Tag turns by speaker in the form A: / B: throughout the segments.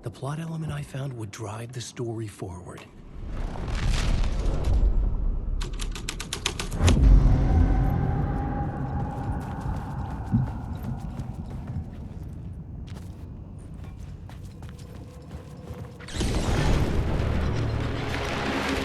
A: The plot element I found would drive the story forward.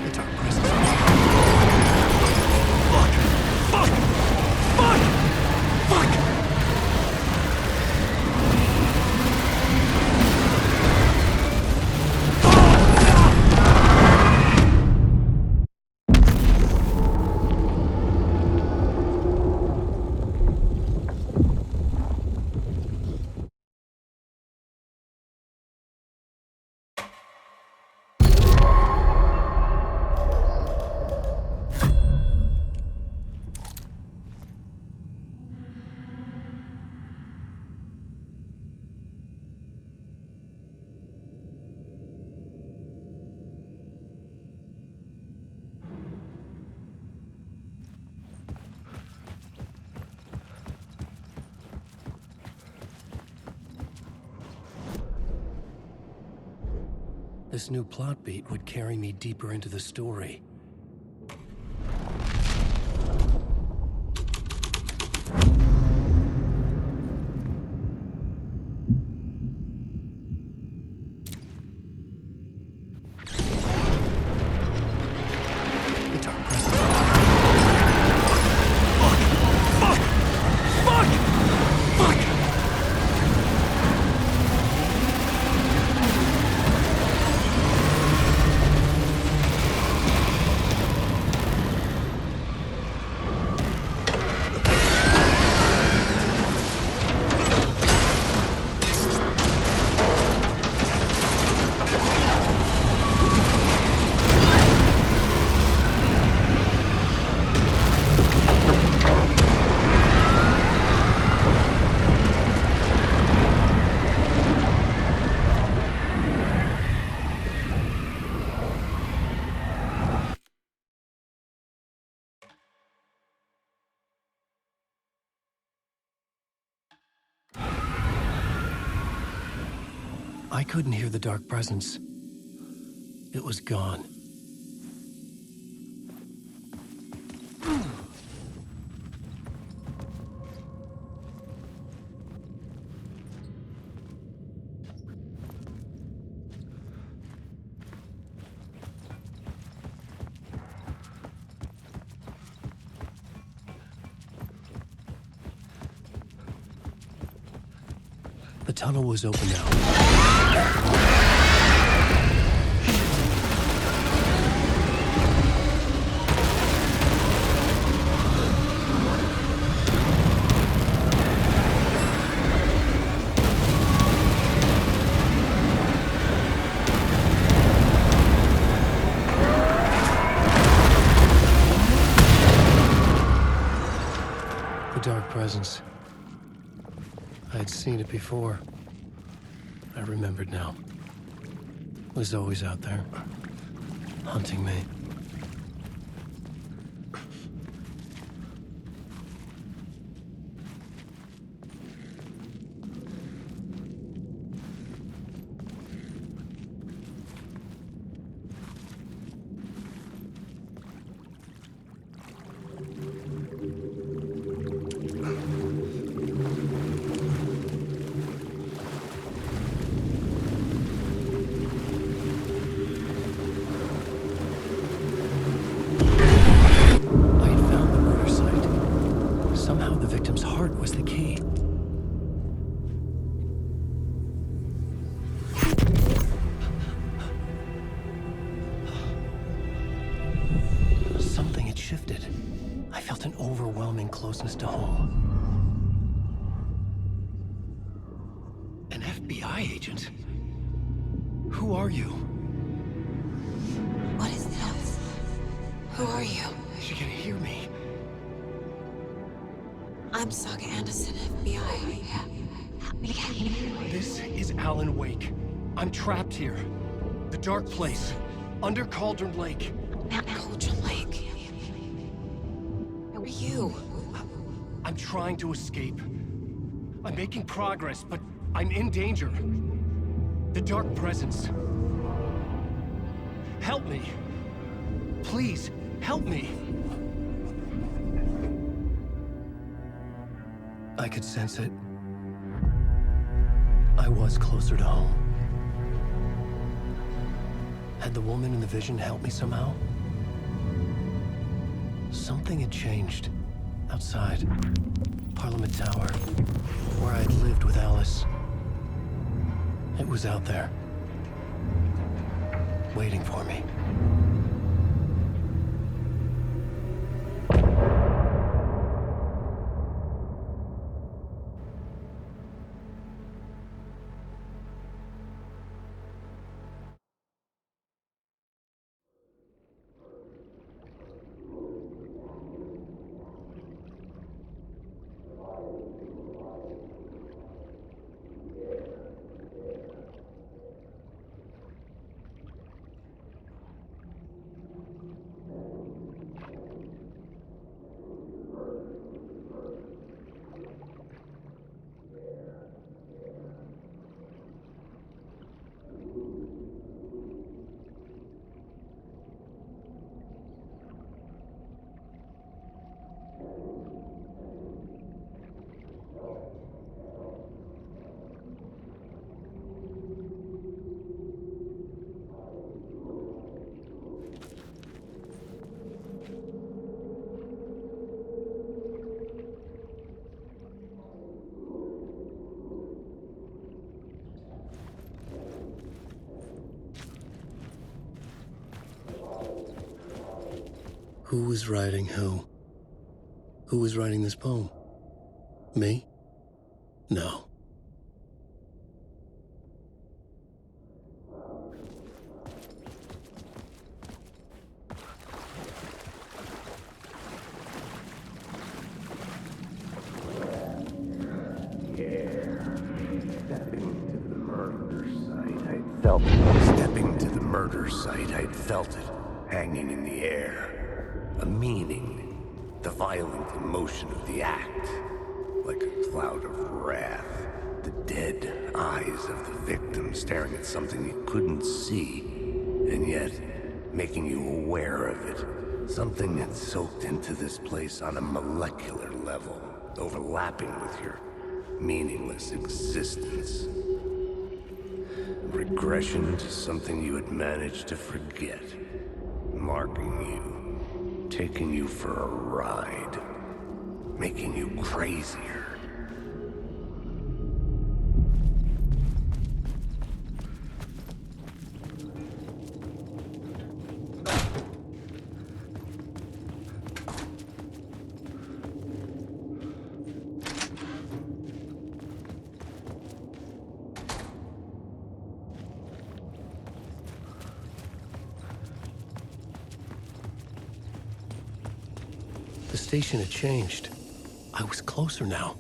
A: The dark presence. Fuck! Fuck! Fuck! Fuck! This new plot beat would carry me deeper into the story. The dark presence. Fuck! Fuck! Fuck! Fuck! I couldn't hear the dark presence. It was gone. The tunnel was open now. The dark presence. I had seen it before. I remembered now. It was always out there, hunting me. Somehow the victim's heart was the key. Something had shifted. I felt an overwhelming closeness to home. An FBI agent? Who are you?
B: What is this? Who are you?
A: She can hear me.
B: I'm Saga Anderson, FBI.
A: This is Alan Wake. I'm trapped here. The dark place. Under Cauldron Lake.
B: Cauldron Lake. Who are you?
A: I'm trying to escape. I'm making progress, but I'm in danger. The Dark Presence. Help me. Please, help me. I could sense it. I was closer to home. Had the woman in the vision helped me somehow? Something had changed. Outside. Parliament Tower. Where I'd lived with Alice. It was out there. Waiting for me. Who was writing who? Who was writing this poem? Me? No.
C: Stepping to the murder site, I'd felt it, hanging in the air. A meaning, the violent emotion of the act, like a cloud of wrath. The dead eyes of the victim staring at something you couldn't see, and yet making you aware of it. Something that soaked into this place on a molecular level, overlapping with your meaningless existence. Regression to something you had managed to forget, marking you, taking you for a ride, making you crazier.
A: The station had changed. I was closer now.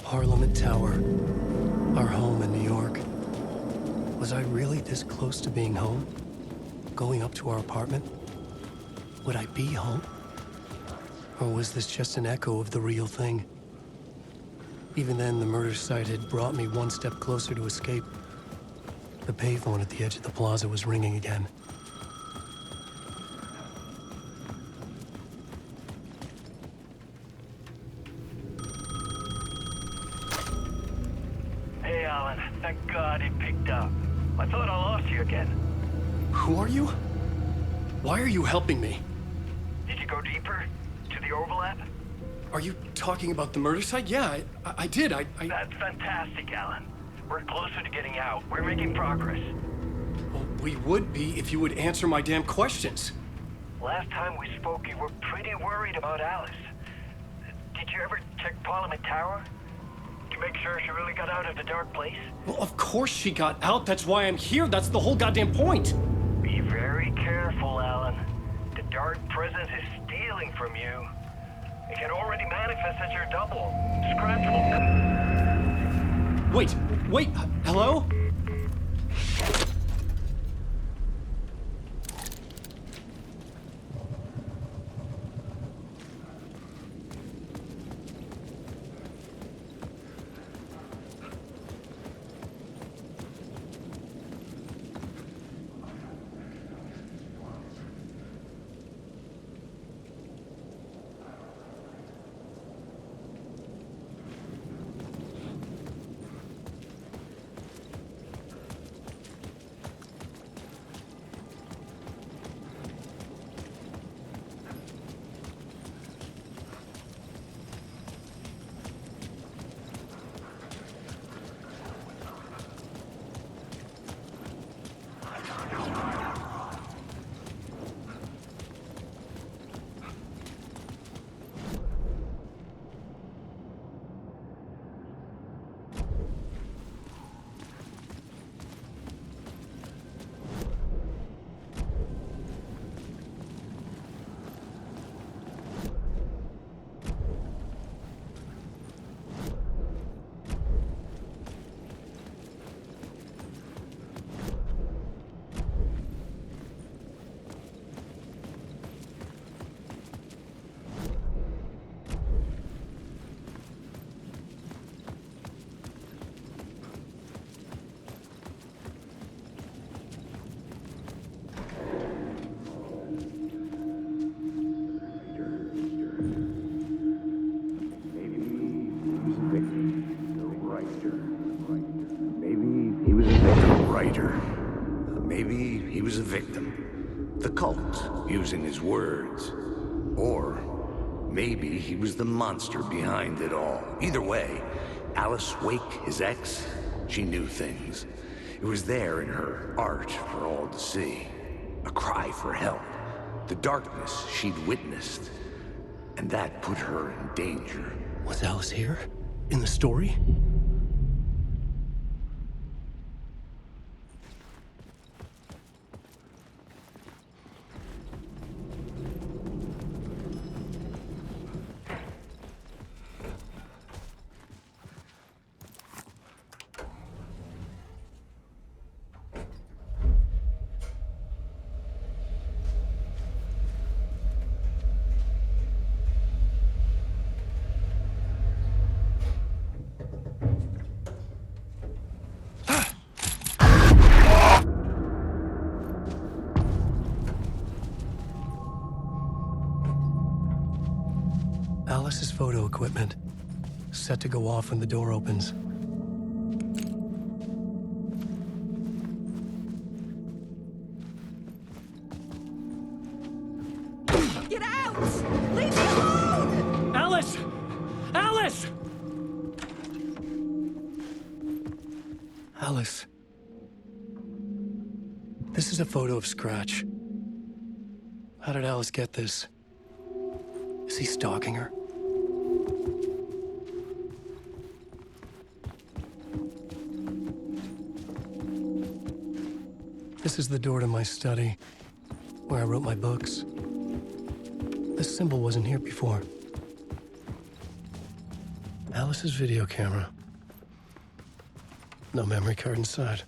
A: Parliament Tower, our home in New York. Was I really this close to being home? Going up to our apartment? Would I be home? Or was this just an echo of the real thing? Even then, the murder site had brought me one step closer to escape. The payphone at the edge of the plaza was ringing again.
D: Hey, Alan. Thank God he picked up. I thought I lost you again.
A: Who are you? Why are you helping me?
D: Did you go deeper? To the overlap?
A: Are you talking about the murder site? Yeah, I did.
D: That's fantastic, Alan. We're closer to getting out. We're making progress.
A: Well, we would be if you would answer my damn questions.
D: Last time we spoke, you were pretty worried about Alice. Did you ever check Parliament Tower? To make sure she really got out of the dark place?
A: Well, of course she got out. That's why I'm here. That's the whole goddamn point.
D: Be very careful, Alan. The dark presence is stealing from you. It can already manifest as your double. Scratch will...
A: Wait, hello?
C: he was a victim writer. Maybe he was a victim. The cult, using his words. Or maybe he was the monster behind it all. Either way, Alice Wake, his ex, she knew things. It was there in her art for all to see. A cry for help. The darkness she'd witnessed. And that put her in danger.
A: Was Alice here? In the story? Alice's photo equipment, set to go off when the door opens.
B: Get out! Leave me alone!
A: Alice! Alice! Alice. This is a photo of Scratch. How did Alice get this? Is he stalking her? This is the door to my study, where I wrote my books. This symbol wasn't here before. Alice's video camera. No memory card inside.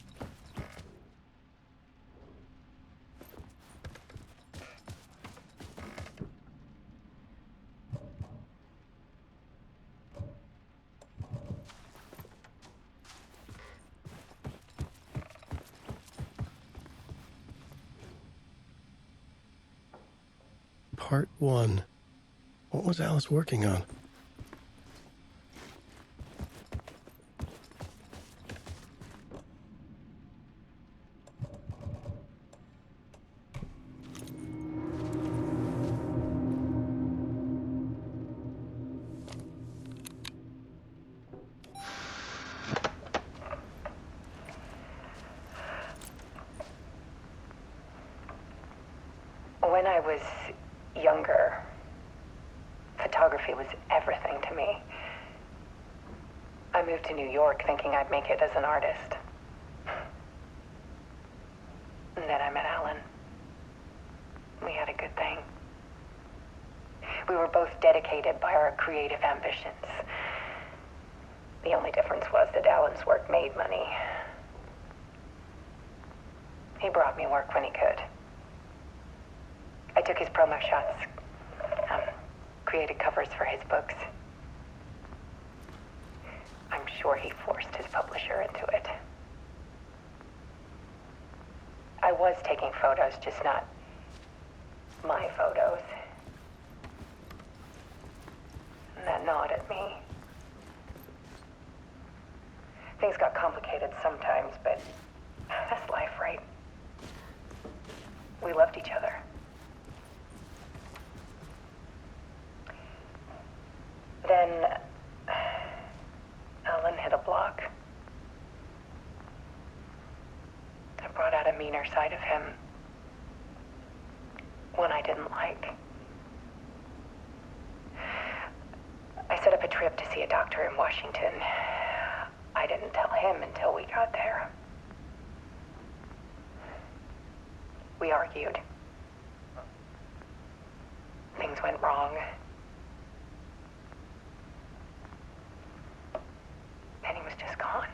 A: Part 1. What was Alice working on?
E: When I was younger, photography was everything to me. I moved to New York thinking I'd make it as an artist. And then I met Alan. We had a good thing. We were both dedicated by our creative ambitions. The only difference was that Alan's work made money. He brought me work when he could. I took his promo shots, created covers for his books. I'm sure he forced his publisher into it. I was taking photos, just not my photos. And that gnawed at me. Things got complicated sometimes, but that's life, right? We loved each other. Then Alan hit a block. I brought out a meaner side of him. One I didn't like. I set up a trip to see a doctor in Washington. I didn't tell him until we got there. We argued. Things went wrong. And he was just gone.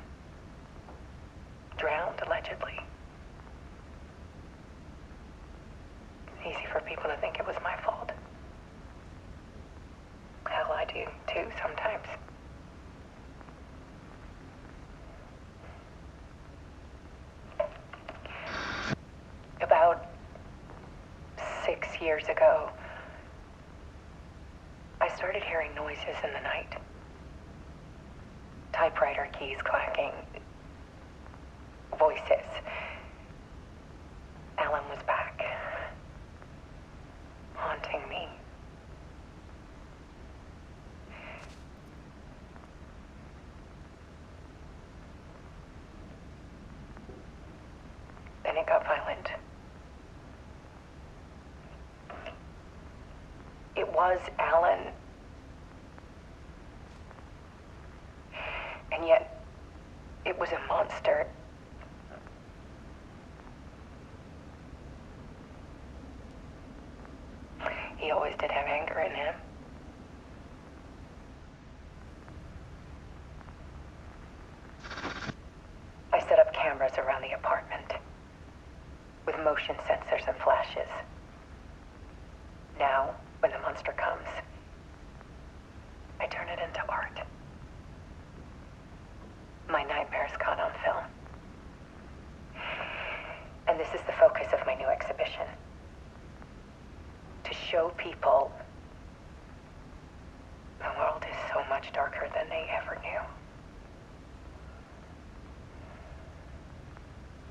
E: Drowned, allegedly. Easy for people to think it was my fault. Hell, I do too, sometimes. About 6 years ago, I started hearing noises in the night. Typewriter keys clacking. was Alan. And yet, it was a monster. He always did have anger in him. I set up cameras around the apartment with motion sensors and flashes. Now, when the monster comes, I turn it into art. My nightmares caught on film. And this is the focus of my new exhibition. To show people the world is so much darker than they ever knew.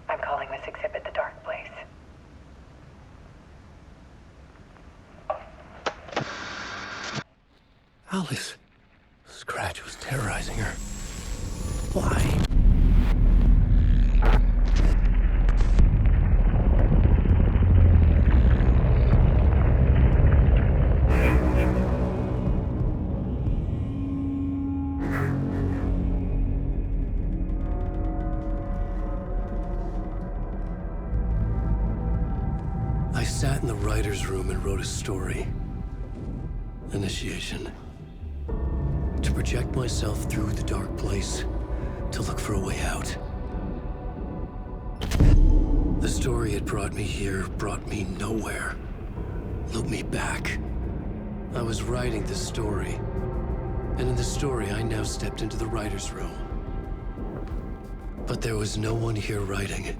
E: I'm calling this exhibit The Dark Place.
A: Alice. Scratch was terrorizing her. Why? I sat in the writer's room and wrote a story. Initiation. To project myself through the dark place, to look for a way out. The story had brought me here, brought me nowhere. Looped me back. I was writing the story. And in the story, I now stepped into the writer's room. But there was no one here writing it.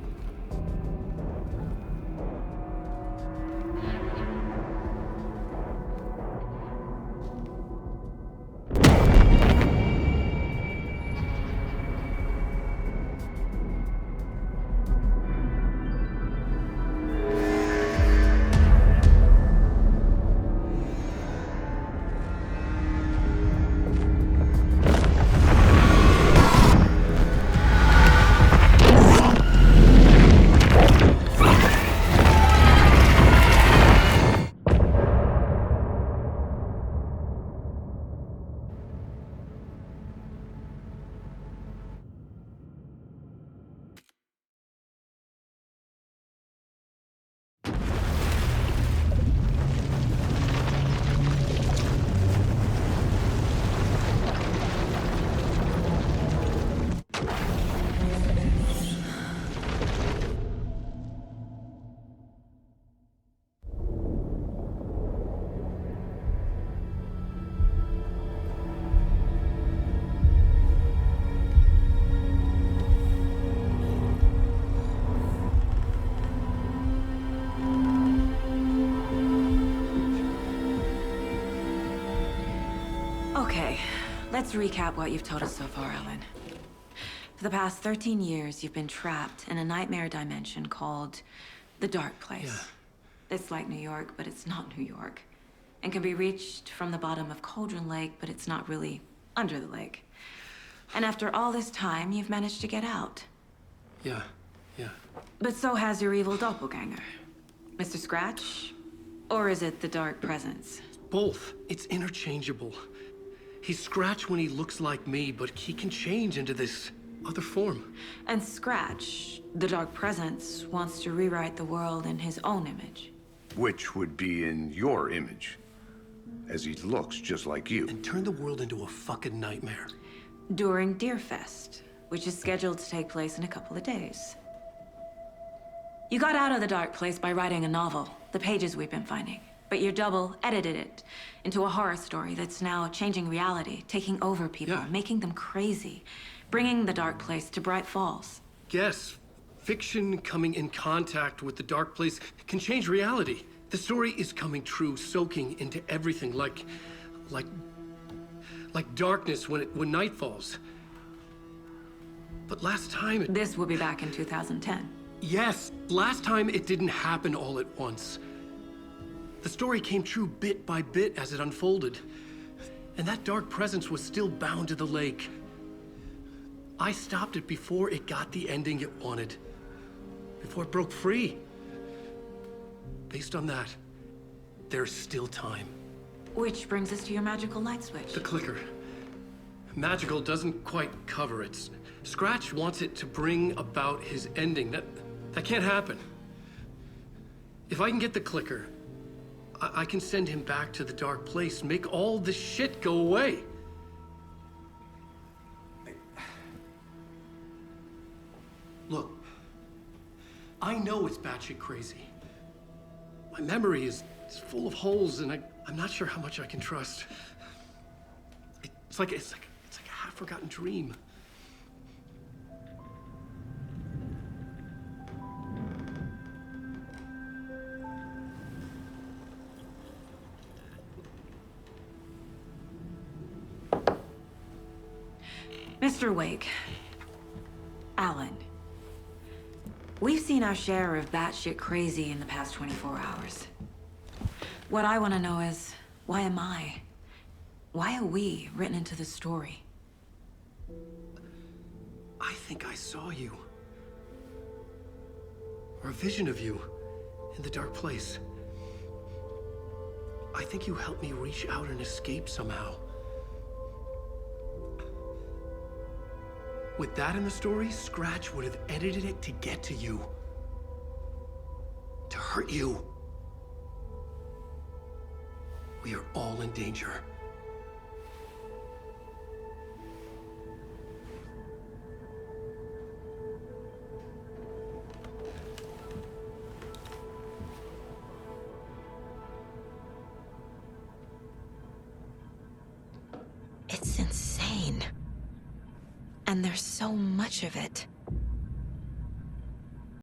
B: Okay, let's recap what you've told us so far, Alan. For the past 13 years, you've been trapped in a nightmare dimension called the Dark Place.
A: Yeah.
B: It's like New York, but it's not New York. And can be reached from the bottom of Cauldron Lake, but it's not really under the lake. And after all this time, you've managed to get out.
A: Yeah.
B: But so has your evil doppelganger. Mr. Scratch? Or is it the Dark Presence?
A: Both. It's interchangeable. He's Scratch when he looks like me, but he can change into this other form.
B: And Scratch, the Dark Presence, wants to rewrite the world in his own image.
C: Which would be in your image, as he looks just like you.
A: And turn the world into a fucking nightmare.
B: During Deerfest, which is scheduled to take place in a couple of days. You got out of the Dark Place by writing a novel, the pages we've been finding. But your double edited it into a horror story that's now changing reality, taking over people,
A: Yeah.
B: making them crazy, bringing the Dark Place to Bright Falls.
A: Yes, fiction coming in contact with the dark place can change reality. The story is coming true, soaking into everything like darkness when night falls. But last time
B: This will be back in 2010.
A: Yes, last time it didn't happen all at once. The story came true bit by bit as it unfolded. And that dark presence was still bound to the lake. I stopped it before it got the ending it wanted. Before it broke free. Based on that, there's still time.
B: Which brings us to your magical light switch.
A: The clicker. Magical doesn't quite cover it. Scratch wants it to bring about his ending. That can't happen. If I can get the clicker, I can send him back to the dark place, make all this shit go away. Look, I know it's batshit crazy. My memory is full of holes, and I'm not sure how much I can trust. It's like a half-forgotten dream.
B: Mr. Wake. Alan. We've seen our share of batshit crazy in the past 24 hours. What I want to know is, why am I? Why are we written into the story?
A: I think I saw you. Or a vision of you in the dark place. I think you helped me reach out and escape somehow. With that in the story, Scratch would have edited it to get to you. To hurt you. We are all in danger.
B: It's insane. And there's so much of it.